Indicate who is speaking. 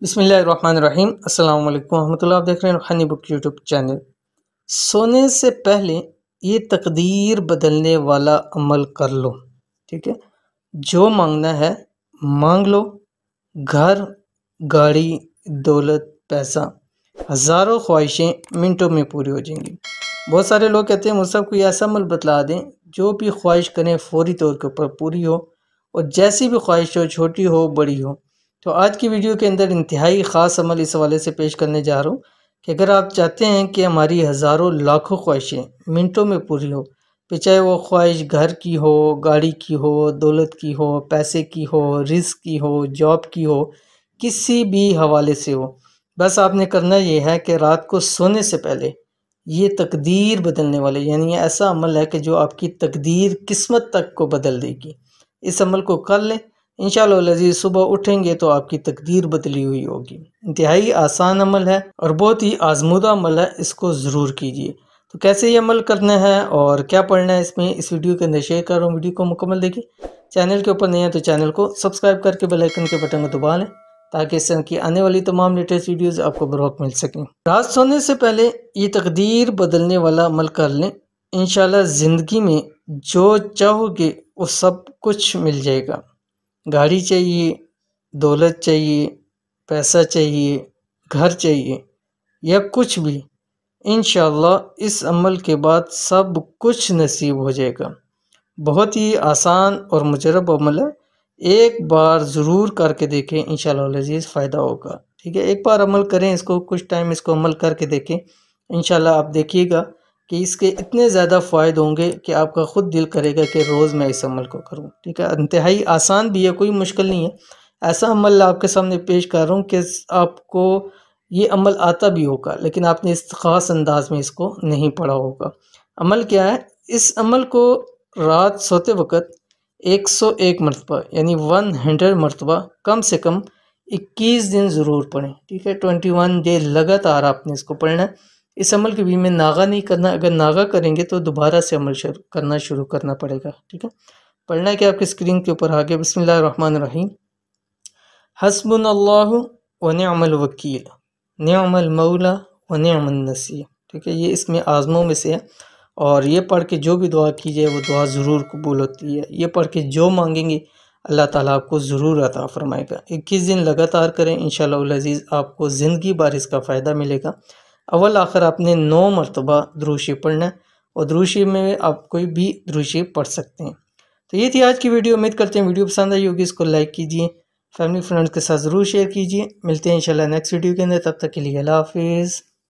Speaker 1: बिस्मिल्लाहिर्रहमानिर्रहीम अस्सलाम वालेकुम रहमतुल्लाह। आप देख रहे हैं रूहानी बुक यूट्यूब चैनल। सोने से पहले ये तकदीर बदलने वाला अमल कर लो, ठीक है। जो मांगना है मांग लो। घर, गाड़ी, दौलत, पैसा, हज़ारों ख्वाहिशें मिनटों में पूरी हो जाएंगी। बहुत सारे लोग कहते हैं मुझसे कोई ऐसा अमल बतला दें जो भी ख्वाहिश करें फौरी तौर के ऊपर पूरी हो, और जैसी भी ख्वाहिश हो, छोटी हो बड़ी हो। तो आज की वीडियो के अंदर इंतहाई ख़ास अमल इस हवाले से पेश करने जा रहा हूँ कि अगर आप चाहते हैं कि हमारी हज़ारों लाखों ख्वाहिशें मिनटों में पूरी हो, फिर चाहे वो ख्वाहिश घर की हो, गाड़ी की हो, दौलत की हो, पैसे की हो, रिस्क की हो, जॉब की हो, किसी भी हवाले से हो, बस आपने करना ये है कि रात को सोने से पहले ये तकदीर बदलने वाले यानी ऐसा अमल है कि जो आपकी तकदीर किस्मत तक को बदल देगी। इस अमल को कर लें, इंशाअल्लाह अज़ीज़ सुबह उठेंगे तो आपकी तकदीर बदली हुई होगी। इंतहाई आसान अमल है और बहुत ही आजमूदा अमल है, इसको ज़रूर कीजिए। तो कैसे ये अमल करना है और क्या पढ़ना है इसमें, इस वीडियो के अंदर शेयर कर रहा हूँ। वीडियो को मुकम्मल देखिए। चैनल के ऊपर नहीं है तो चैनल को सब्सक्राइब करके बेल आइकन के बटन को दबा लें ताकि इस तरह की आने वाली तमाम लेटेस्ट वीडियोस आपको बर वक्त मिल सकें। रात सोने से पहले ये तकदीर बदलने वाला अमल कर लें, इंशाल्लाह ज़िंदगी में जो चाहोगे वो सब कुछ मिल जाएगा। गाड़ी चाहिए, दौलत चाहिए, पैसा चाहिए, घर चाहिए या कुछ भी, इंशाअल्लाह इस अमल के बाद सब कुछ नसीब हो जाएगा। बहुत ही आसान और मुजरब अमल है, एक बार ज़रूर करके देखें, इंशाअल्लाह अज़ीज़ फ़ायदा होगा। ठीक है, एक बार अमल करें इसको, कुछ टाइम इसको अमल करके देखें, इंशाअल्लाह आप देखिएगा कि इसके इतने ज़्यादा फ़ायदे होंगे कि आपका ख़ुद दिल करेगा कि रोज़ मैं इस अमल को करूं। ठीक है, इंतहाई आसान भी है, कोई मुश्किल नहीं है। ऐसा अमल आपके सामने पेश कर रहा हूँ कि आपको ये अमल आता भी होगा, लेकिन आपने इस ख़ास अंदाज में इसको नहीं पढ़ा होगा। अमल क्या है? इस अमल को रात सोते वक़्त 101 मरतबा यानी 100 मरतबा कम से कम 21 दिन ज़रूर पढ़ें। ठीक है, 21 डे लगातार आपने इसको पढ़ना है। इस अमल के बीच में नागा नहीं करना, अगर नागा करेंगे तो दोबारा से अमल शुरू करना पड़ेगा। ठीक है, पढ़ना है कि आपकी स्क्रीन के ऊपर आगे बिस्मिल्लाहिर्रहमानिर्रहीम। हस्बुनल्लाहु व निअमल वकील, निअमल मौला व निअमन नसीर। ठीक है, ये इसमें आज़मों में से है और ये पढ़ के जो भी दुआ की जाए वो दुआ ज़रूर कबूल होती है। ये पढ़ के जो मांगेंगे अल्लाह ताला आपको ज़रूर अता फरमाएगा। 21 दिन लगातार करें, इंशाअल्लाह अज़ीज़ आपको ज़िंदगी भर इसका फ़ायदा मिलेगा। अव्वल आखिर आपने 9 मरतबा दुरूद शरीफ पढ़ना है और दुरूद शरीफ में आप कोई भी दुरूद शरीफ पढ़ सकते हैं। तो ये थी आज की वीडियो। उम्मीद करते हैं वीडियो पसंद आई होगी। इसको लाइक कीजिए, फैमिली फ्रेंड्स के साथ ज़रूर शेयर कीजिए। मिलते हैं इंशाल्लाह नेक्स्ट वीडियो के अंदर, तब तक के लिए अल्लाह हाफिज़।